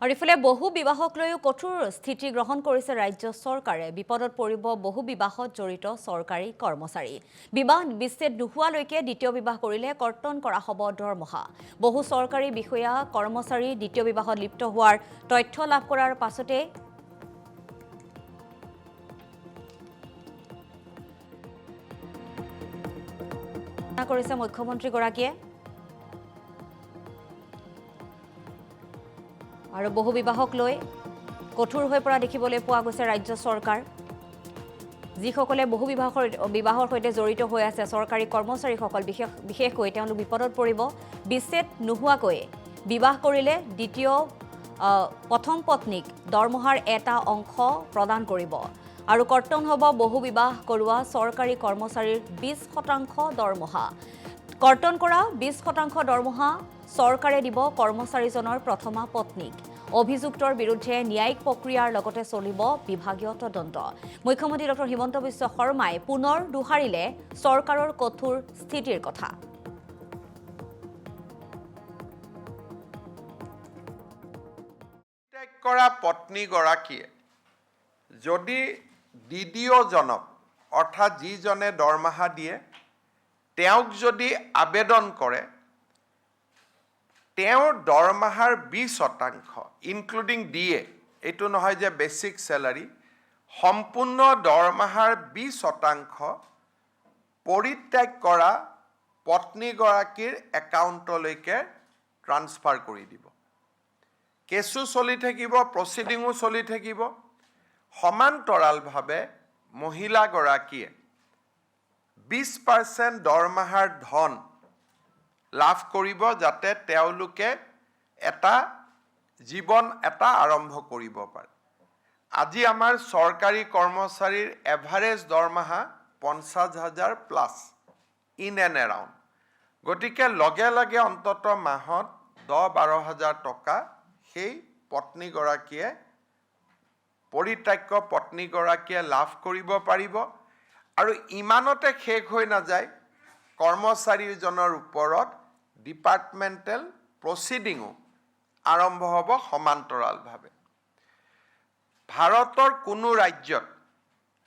আৰু ইফালে বহু বিবাহক লৈও কঠোৰ স্থিতি গ্ৰহণ কৰিছে ৰাজ্য চৰকাৰে বিপদত পৰিব বহু বিবাহত জড়িত চৰকাৰী কৰ্মচাৰী বিবাহ বিচ্ছেদ নোহোৱালৈকে দ্বিতীয় বিবাহ কৰিলে কৰ্তন কৰা হ'ব দৰমহা বহু চৰকাৰী বিষয়া কৰ্মচাৰী দ্বিতীয় বিবাহত লিপ্ত হোৱাৰ তথ্য লাভ কৰাৰ পাছতে কৰিছে মুখ্যমন্ত্ৰীগৰাকীয়ে আৰু বহু বিবাহক লৈ কঠোৰ হৈ পৰা দেখিবলৈ পোৱা গৈছে ৰাজ্য চৰকাৰ যিসকলে বহু বিবাহৰ সৈতে জড়িত হৈ আছে চৰকাৰী কৰ্মচাৰীসকল বিশেষকৈ তেওঁলোক বিপদত পৰিব বিচ্ছেদ নোহোৱাকৈ বিবাহ কৰিলে দ্বিতীয় প্ৰথম পত্নীক দৰমহাৰ এটা অংশ প্ৰদান কৰিব আৰু কৰ্তন হ'ব বহু বিবাহ কৰোৱা চৰকাৰী কৰ্মচাৰীৰ 20% দৰমহা কৰ্তন কৰা 20% দৰমহা চৰকাৰে দিব কৰ্মচাৰীজনৰ প্ৰথমা পত্নীক অভিযুক্তৰ বিৰুদ্ধে ন্যায়িক প্ৰক্ৰিয়াৰ লগতে চলিব বিভাগীয় তদন্ত মুখ্যমন্ত্ৰী ডক্টৰ হিমন্ত বিশ্ব শৰ্মাই পুনৰ দুহাৰিলে চৰকাৰৰ কঠোৰ স্থিতিৰ কথা কৰা পত্নীগৰাকীয়ে যদি দ্বিতীয়জনক অৰ্থাৎ যিজনে দৰমহা দিয়ে তেওঁক যদি আবেদন কৰে তেওঁৰ দৰমহাৰ 20% ইনক্লুডিং ডিএ এইটো নহয় যে বেচিক স্যালাৰি সম্পূৰ্ণ দৰমহাৰ 20% পৰিত্যাগ কৰা পত্নীগৰাকীৰ একাউণ্টলৈকে ট্ৰান্সফাৰ কৰি দিব কেছু চলি থাকিব প্ৰচিডিঙো চলি থাকিব সমান্তৰালভাৱে মহিলাগৰাকীয়ে 20% দৰমহাৰ ধন লাভ কৰিব যাতে তেওঁলোকে এটা জীৱন এটা আৰম্ভ কৰিব পাৰে আজি আমাৰ চৰকাৰী কৰ্মচাৰীৰ এভাৰেজ দৰমহা 50,000 প্লাস ইন এণ্ড এৰাউণ্ড গতিকে লগে লগে অন্তত মাহত 10-12,000 টকা সেই পত্নীগৰাকীয়ে পৰিত্যাক্য পত্নীগৰাকীয়ে লাভ কৰিব পাৰিব আৰু ইমানতে শেষ হৈ নাযায় কৰ্মচাৰীজনৰ ওপৰত ডিপাৰ্টমেণ্টেল প্ৰচিডিঙো আৰম্ভ হ'ব সমান্তৰালভাৱে ভাৰতৰ কোনো ৰাজ্যত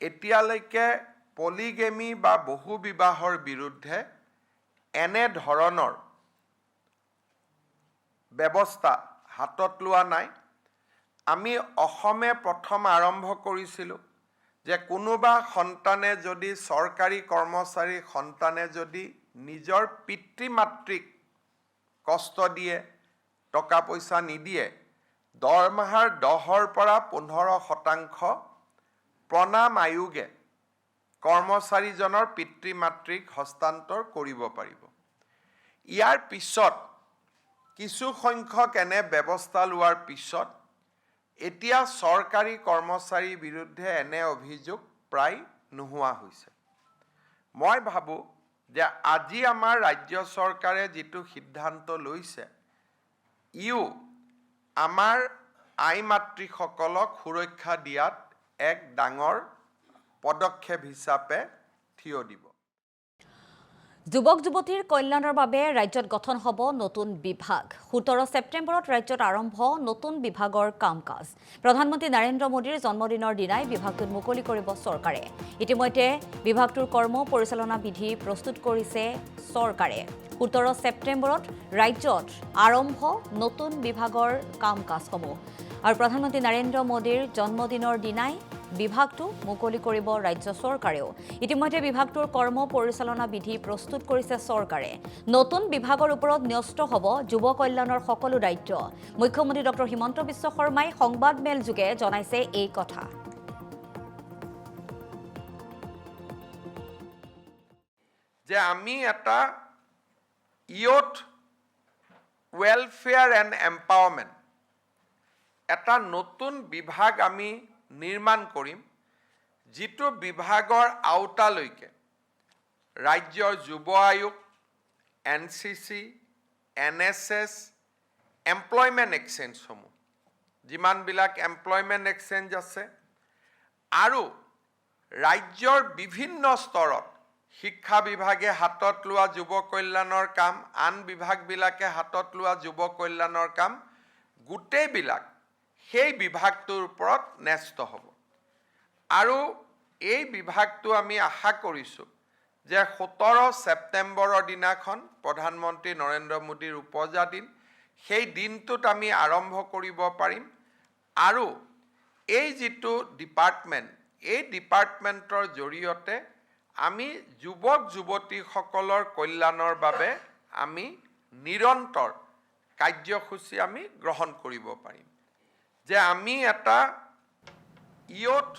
এতিয়ালৈকে পলিগেমি বা বহু বিবাহৰ বিৰুদ্ধে এনে ধৰণৰ ব্যৱস্থা হাতত লোৱা নাই আমি অসমে প্ৰথম আৰম্ভ কৰিছিলোঁ যে কোনোবা সন্তানে যদি চৰকাৰী কৰ্মচাৰী সন্তানে যদি নিজৰ পিতৃ মাতৃক কষ্ট দিয়ে টকা পইচা নিদিয়ে দৰমহাৰ 10ৰ পৰা 15% প্ৰণাম আয়োগে কৰ্মচাৰীজনৰ পিতৃ মাতৃক হস্তান্তৰ কৰিব পাৰিব ইয়াৰ পিছত কিছু সংখ্যক এনে ব্যৱস্থা লোৱাৰ পিছত এতিয়া চৰকাৰী কৰ্মচাৰীৰ বিৰুদ্ধে এনে অভিযোগ প্ৰায় নোহোৱা হৈছে মই ভাবো যে আজি আমাৰ ৰাজ্য চৰকাৰে যেটো সিদ্ধান্ত লৈছে ইউ আমাৰ আই মাতৃসকলক সুৰক্ষা দিয়াত এক ডাঙৰ পদক্ষেপ হিচাপে থিয় দিব যুৱক যুৱতীৰ কল্যাণৰ বাবে ৰাজ্যত গঠন হ'ব নতুন বিভাগ 17 ছেপ্টেম্বৰত ৰাজ্যত আৰম্ভ নতুন বিভাগৰ কাম-কাজ প্ৰধানমন্ত্ৰী নৰেন্দ্ৰ মোদীৰ জন্মদিনৰ দিনাই বিভাগটোত মুকলি কৰিব চৰকাৰে ইতিমধ্যে বিভাগটোৰ কৰ্ম পৰিচালনা বিধি প্ৰস্তুত কৰিছে চৰকাৰে 17 ছেপ্টেম্বৰত ৰাজ্যত আৰম্ভ নতুন বিভাগৰ কাম-কাজসমূহ আৰু প্ৰধানমন্ত্ৰী নৰেন্দ্ৰ মোদীৰ জন্মদিনৰ দিনাই বিভাগটো মুকলি কৰিব ৰাজ্য চৰকাৰেও ইতিমধ্যে বিভাগটোৰ কৰ্ম পৰিচালনা বিধি প্ৰস্তুত কৰিছে চৰকাৰে নতুন বিভাগৰ ওপৰত ন্যস্ত হ'ব যুৱ কল্যাণৰ সকলো দায়িত্ব মুখ্যমন্ত্ৰী ডক্টৰ হিমন্ত বিশ্ব শৰ্মাই সংবাদ মেল যোগে জনাইছে এই কথা যে আমি এটা ইয়থ ওয়েলফেয়ার এন্ড এম্পাওয়ারমেন্ট এটা নতুন বিভাগ আমি নিৰ্মাণ কৰিম যিটো বিভাগৰ আওতালৈকে ৰাজ্যৰ যুৱ আয়োগ এনসিসি এনএসএস এমপ্লয়মেন্ট এক্সচেঞ্জ সমূহ যিমানবিলাক এমপ্লয়মেন্ট এক্সচেঞ্জ আছে আৰু ৰাজ্যৰ বিভিন্ন স্তৰত শিক্ষা বিভাগে হাতত লোৱা যুৱ কল্যাণৰ কাম আন বিভাগবিলাকে হাতত লোৱা যুৱ কল্যাণৰ কাম গোটেইবিলাক সেই বিভাগটোৰ ওপৰত ন্যস্ত হ'ব আৰু এই বিভাগটো আমি আশা কৰিছোঁ যে 17 ছেপ্টেম্বৰৰ দিনাখন প্ৰধানমন্ত্ৰী নৰেন্দ্ৰ মোদীৰ উপজা দিন সেই দিনটোত আমি আৰম্ভ কৰিব পাৰিম আৰু এই যিটো ডিপাৰ্টমেণ্ট এই ডিপাৰ্টমেণ্টৰ জৰিয়তে আমি যুৱক যুৱতীসকলৰ কল্যাণৰ বাবে আমি নিৰন্তৰ কাৰ্যসূচী আমি গ্ৰহণ কৰিব পাৰিম যে আমি এটা ইয়থ